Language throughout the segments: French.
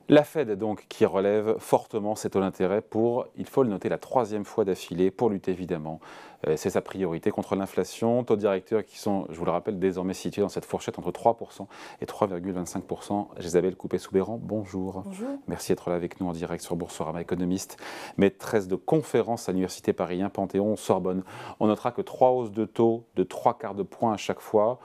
La Fed donc qui relève fortement ses taux d'intérêt pour, il faut le noter, la troisième fois d'affilée pour lutter évidemment. C'est sa priorité contre l'inflation. Taux directeurs qui sont, je vous le rappelle, désormais situés dans cette fourchette entre 3% et 3,25%. Isabelle Coupet-Soubeyran, bonjour. Bonjour. Merci d'être là avec nous en direct sur Boursorama Économiste. Maîtresse de conférence à l'Université Paris 1 Panthéon-Sorbonne. On notera que 3 hausses de taux de 3 quarts de point à chaque fois.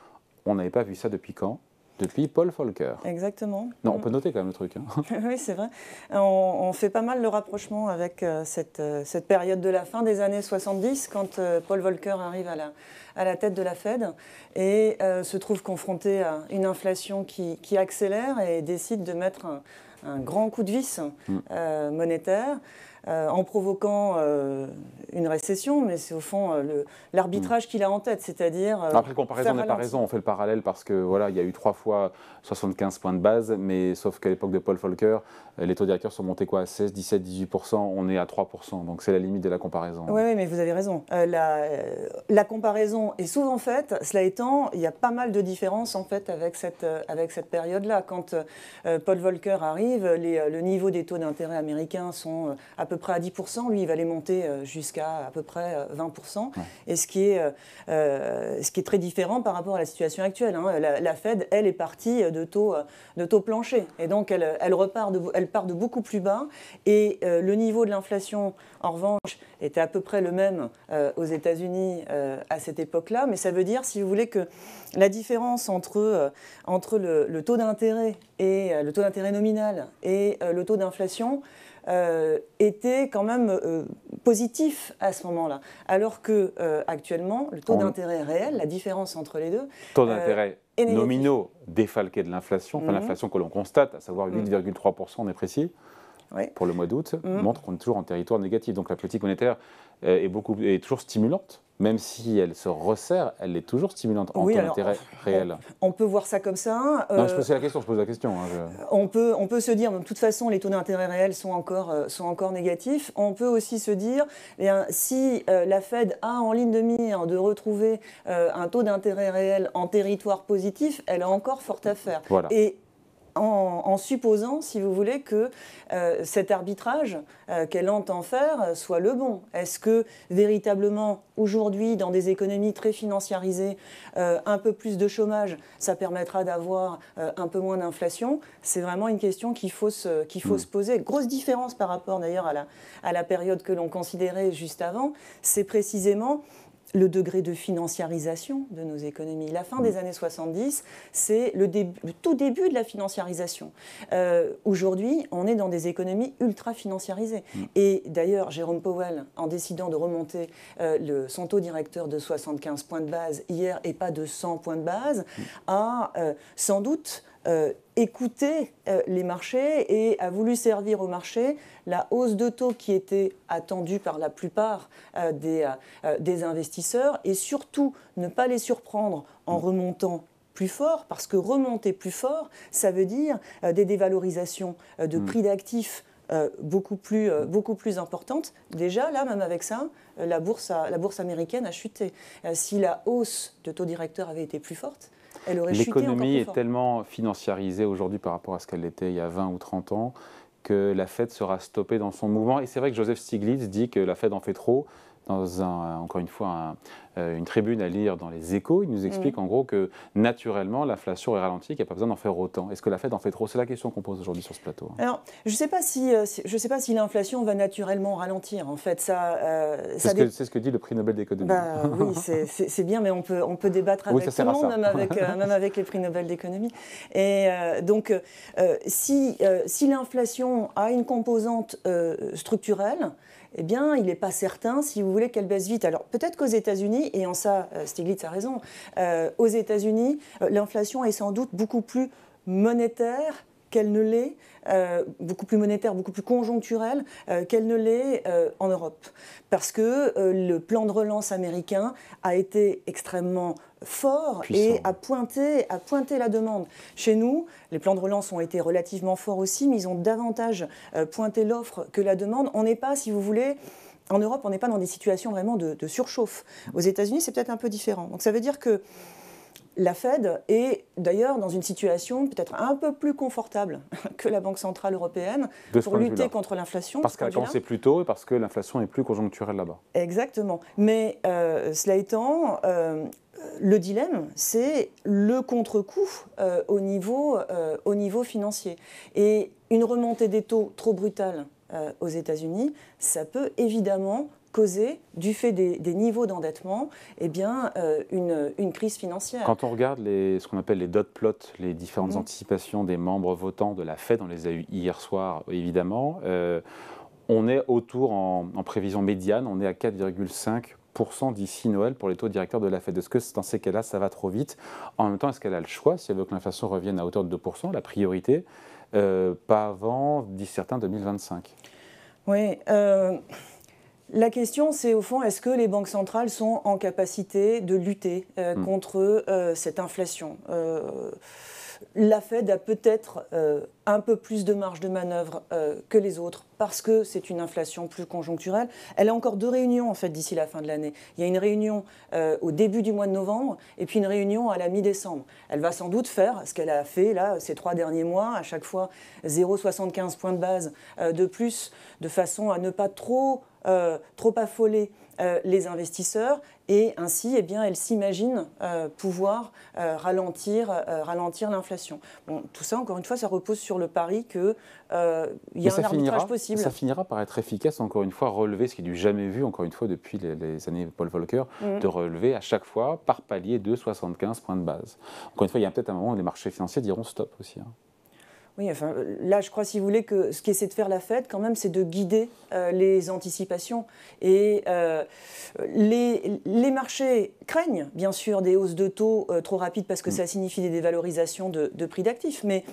On n'avait pas vu ça depuis quand ? Depuis Paul Volcker. Exactement. Non, on peut noter quand même le truc. Hein. Oui, c'est vrai. On fait pas mal le rapprochement avec cette période de la fin des années 70, quand Paul Volcker arrive à la tête de la Fed et se trouve confronté à une inflation qui accélère et décide de mettre un grand coup de vis monétaire. En provoquant une récession, mais c'est au fond l'arbitrage qu'il a en tête, c'est-à-dire... Après, comparaison n'est pas raison, on fait le parallèle parce que voilà, il y a eu 3 fois 75 points de base, mais sauf qu'à l'époque de Paul Volcker, les taux directeurs sont montés quoi, à 16, 17, 18%, on est à 3%, donc c'est la limite de la comparaison. Oui, mais vous avez raison. La comparaison est souvent faite, cela étant, il y a pas mal de différences en fait avec cette période-là. Quand Paul Volcker arrive, le niveau des taux d'intérêt américains sont à peu près à 10%, lui il va les monter jusqu'à à peu près 20%, ouais. Et ce qui est très différent par rapport à la situation actuelle. Hein. La Fed, elle, est partie de taux planchers, et donc elle part de beaucoup plus bas, et le niveau de l'inflation, en revanche, était à peu près le même aux États-Unis à cette époque-là, mais ça veut dire, si vous voulez, que la différence entre le taux d'intérêt et le taux d'intérêt nominal et le taux d'inflation était quand même positif à ce moment-là, alors que actuellement le taux d'intérêt réel, la différence entre les deux, taux d'intérêt nominaux défalqués de l'inflation, enfin l'inflation que l'on constate, à savoir 8,3%, on est précis. Oui. Pour le mois d'août, montre qu'on est toujours en territoire négatif. Donc la politique monétaire est toujours stimulante, même si elle se resserre, elle est toujours stimulante en taux d'intérêt réel. On peut voir ça comme ça. Non, je pose la question. On peut se dire, de toute façon, les taux d'intérêt réels sont encore négatifs. On peut aussi se dire, si la Fed a en ligne de mire de retrouver un taux d'intérêt réel en territoire positif, elle a encore fort à faire. Voilà. Et en supposant, si vous voulez, que cet arbitrage qu'elle entend faire soit le bon. Est-ce que, véritablement, aujourd'hui, dans des économies très financiarisées, un peu plus de chômage, ça permettra d'avoir un peu moins d'inflation? C'est vraiment une question qu'il faut se poser. Grosse différence par rapport, d'ailleurs, à la période que l'on considérait juste avant, c'est précisément le degré de financiarisation de nos économies. La fin des années 70, c'est le tout début de la financiarisation. Aujourd'hui, on est dans des économies ultra financiarisées. Et d'ailleurs, Jérôme Powell, en décidant de remonter son taux directeur de 75 points de base hier et pas de 100 points de base, a sans doute écouté les marchés et a voulu servir au marché la hausse de taux qui était attendue par la plupart des investisseurs, et surtout ne pas les surprendre en remontant plus fort, parce que remonter plus fort, ça veut dire des dévalorisations de prix d'actifs beaucoup plus importantes. Déjà, là, même avec ça, la bourse américaine a chuté. Si la hausse de taux directeur avait été plus forte, l'économie est tellement financiarisée aujourd'hui par rapport à ce qu'elle était il y a 20 ou 30 ans que la Fed sera stoppée dans son mouvement. Et c'est vrai que Joseph Stiglitz dit que la Fed en fait trop. Dans encore une fois une tribune à lire dans les Échos, il nous explique en gros que naturellement l'inflation est ralentie, qu'il n'y a pas besoin d'en faire autant. Est-ce que la Fed en fait trop? C'est la question qu'on pose aujourd'hui sur ce plateau. Alors, je ne sais pas si l'inflation va naturellement ralentir. En fait, c'est ce que dit le prix Nobel d'économie. Oui, c'est bien, mais on peut débattre avec tout le monde, même avec les prix Nobel d'économie. Et donc, si l'inflation a une composante structurelle, eh bien, il n'est pas certain, si vous voulez, qu'elle baisse vite. Alors, peut-être qu'aux États-Unis, et en ça, Stiglitz a raison, aux États-Unis, l'inflation est sans doute beaucoup plus monétaire qu'elle ne l'est, beaucoup plus monétaire, beaucoup plus conjoncturelle qu'elle ne l'est en Europe. Parce que le plan de relance américain a été extrêmement fort et a pointé la demande. Chez nous, les plans de relance ont été relativement forts aussi, mais ils ont davantage pointé l'offre que la demande. On n'est pas, si vous voulez, en Europe, on n'est pas dans des situations vraiment de surchauffe. Aux États-Unis, c'est peut-être un peu différent. Donc ça veut dire que la Fed est d'ailleurs dans une situation peut-être un peu plus confortable que la Banque Centrale Européenne pour lutter contre l'inflation. Parce qu'elle a commencé plus tôt et parce que l'inflation est plus conjoncturelle là-bas. Exactement. Mais cela étant, le dilemme, c'est le contre-coup au niveau financier. Et une remontée des taux trop brutale aux États-Unis, ça peut évidemment causer, du fait des niveaux d'endettement, eh bien, une crise financière. Quand on regarde ce qu'on appelle les dot plots, les différentes anticipations des membres votants de la Fed, on les a eu hier soir évidemment, on est autour, en prévision médiane, on est à 4,5% d'ici Noël pour les taux directeurs de la Fed. Est-ce que dans ces cas-là, ça va trop vite? En même temps, est-ce qu'elle a le choix, si elle veut que l'inflation revienne à hauteur de 2%, la priorité, pas avant, disent certains, 2025? Oui. La question, c'est au fond, est-ce que les banques centrales sont en capacité de lutter contre cette inflation? La Fed a peut-être un peu plus de marge de manœuvre que les autres parce que c'est une inflation plus conjoncturelle. Elle a encore 2 réunions en fait d'ici la fin de l'année. Il y a une réunion au début du mois de novembre et puis une réunion à la mi-décembre. Elle va sans doute faire ce qu'elle a fait là ces 3 derniers mois, à chaque fois 0,75 points de base de plus, de façon à ne pas trop affoler les investisseurs et ainsi, eh bien, elle s'imagine pouvoir ralentir l'inflation. Bon, tout ça, encore une fois, ça repose sur le pari qu'il y a un arbitrage possible. Ça finira par être efficace, encore une fois, relever ce qui est du jamais vu, encore une fois, depuis les années Paul Volcker, de relever à chaque fois, par palier, de 75 points de base. Encore une fois, il y a peut-être un moment où les marchés financiers diront stop aussi. Oui, enfin, là, je crois, si vous voulez, que ce qu'essaie de faire la Fed, quand même, c'est de guider les anticipations. Et les marchés craignent, bien sûr, des hausses de taux trop rapides parce que ça signifie des dévalorisations de prix d'actifs. Mais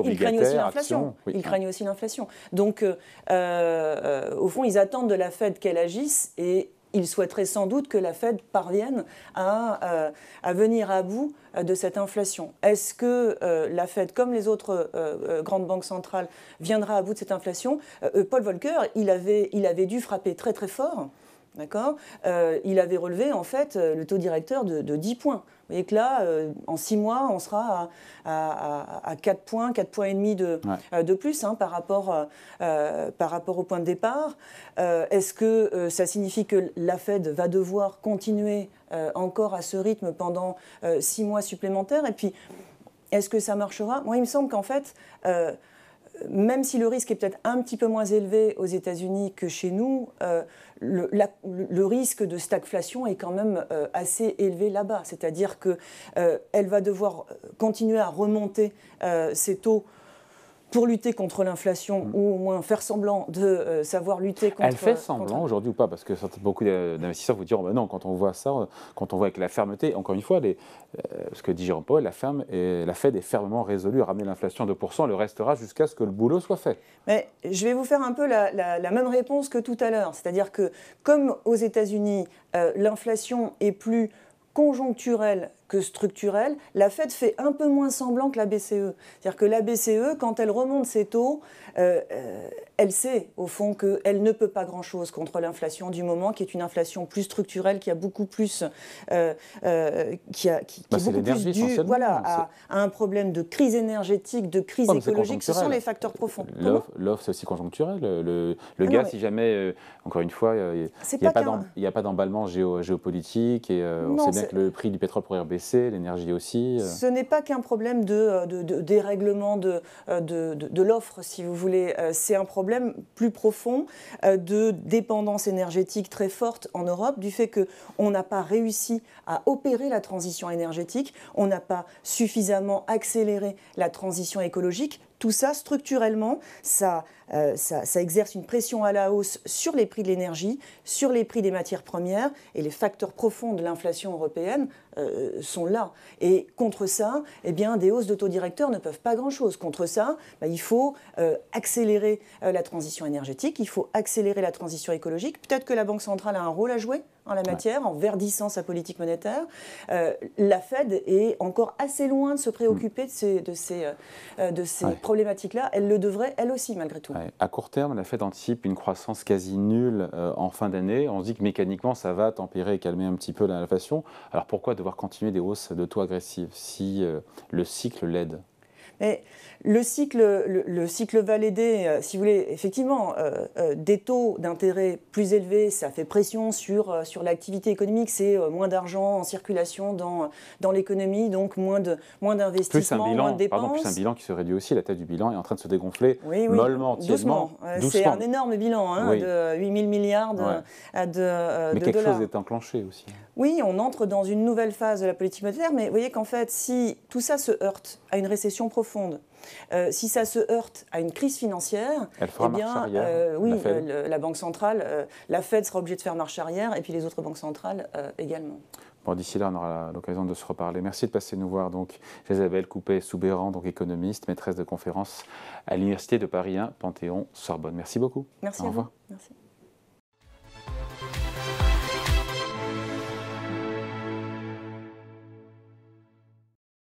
ils craignent aussi l'inflation. Ils craignent aussi l'inflation. Donc, au fond, ils attendent de la Fed qu'elle agisse et il souhaiterait sans doute que la Fed parvienne à venir à bout de cette inflation. Est-ce que la Fed, comme les autres grandes banques centrales, viendra à bout de cette inflation? Paul Volcker, il avait dû frapper très très fort. D'accord. Il avait relevé en fait le taux directeur de 10 points. Vous voyez que là, en 6 mois, on sera à 4 points, 4 points et demi de plus par rapport au point de départ. Est-ce que ça signifie que la Fed va devoir continuer encore à ce rythme pendant 6 mois supplémentaires? Et puis, est-ce que ça marchera? Moi, il me semble qu'en fait, même si le risque est peut-être un petit peu moins élevé aux États-Unis que chez nous, le risque de stagflation est quand même assez élevé là-bas. C'est-à-dire qu'elle va devoir continuer à remonter ses taux pour lutter contre l'inflation, ou au moins faire semblant de savoir lutter contre... Elle fait semblant aujourd'hui ou pas? Parce que beaucoup d'investisseurs vous diront, non, quand on voit ça, quand on voit avec la fermeté, encore une fois, ce que dit Jérôme Powell, la Fed est fermement résolue à ramener l'inflation à 2%, elle restera jusqu'à ce que le boulot soit fait. Mais je vais vous faire un peu la même réponse que tout à l'heure. C'est-à-dire que, comme aux États-Unis, l'inflation est plus conjoncturelle que structurelle, la Fed fait un peu moins semblant que la BCE. C'est-à-dire que la BCE, quand elle remonte ses taux, elle sait, au fond, qu'elle ne peut pas grand-chose contre l'inflation du moment, qui est une inflation plus structurelle, qui a beaucoup plus, qui est beaucoup plus due à un problème de crise énergétique, de crise écologique. Ce sont les facteurs profonds. L'offre, c'est aussi conjoncturel. Le gaz, si jamais, encore une fois, il n'y a pas d'emballement géopolitique, et on sait bien que le prix du pétrole pourrait baisser, l'énergie aussi. Ce n'est pas qu'un problème de dérèglement de l'offre, si vous voulez. C'est un problème plus profond de dépendance énergétique très forte en Europe, du fait qu'on n'a pas réussi à opérer la transition énergétique, on n'a pas suffisamment accéléré la transition écologique. Tout ça, structurellement, ça exerce une pression à la hausse sur les prix de l'énergie, sur les prix des matières premières, et les facteurs profonds de l'inflation européenne sont là. Et contre ça, eh bien, des hausses de taux directeurs ne peuvent pas grand-chose. Contre ça, il faut accélérer la transition énergétique, il faut accélérer la transition écologique. Peut-être que la Banque centrale a un rôle à jouer en la matière, en verdissant sa politique monétaire. La Fed est encore assez loin de se préoccuper de ces problématiques-là. Elle le devrait, elle aussi, malgré tout. À court terme, la Fed anticipe une croissance quasi nulle en fin d'année. On se dit que mécaniquement, ça va tempérer et calmer un petit peu l'inflation. Alors pourquoi devoir continuer des hausses de taux agressives si le cycle l'aide? Mais le cycle va l'aider, si vous voulez, effectivement, des taux d'intérêt plus élevés, ça fait pression sur l'activité économique, c'est moins d'argent en circulation dans l'économie, donc moins d'investissements, moins de dépenses. Plus un bilan qui se réduit aussi, la tête du bilan est en train de se dégonfler mollement, doucement. C'est un énorme bilan de 8 000 milliards de dollars. Mais quelque chose est enclenché aussi. Oui, on entre dans une nouvelle phase de la politique monétaire, mais vous voyez qu'en fait, si tout ça se heurte à une récession profonde, si ça se heurte à une crise financière, elle fera marche arrière, oui, la Banque centrale, la Fed sera obligée de faire marche arrière, et puis les autres banques centrales également. Bon, d'ici là, on aura l'occasion de se reparler. Merci de passer nous voir, donc, Isabelle Coupet-Soubeyran, donc économiste, maîtresse de conférence à l'Université de Paris 1, Panthéon-Sorbonne. Merci beaucoup. Merci. Au revoir. Merci.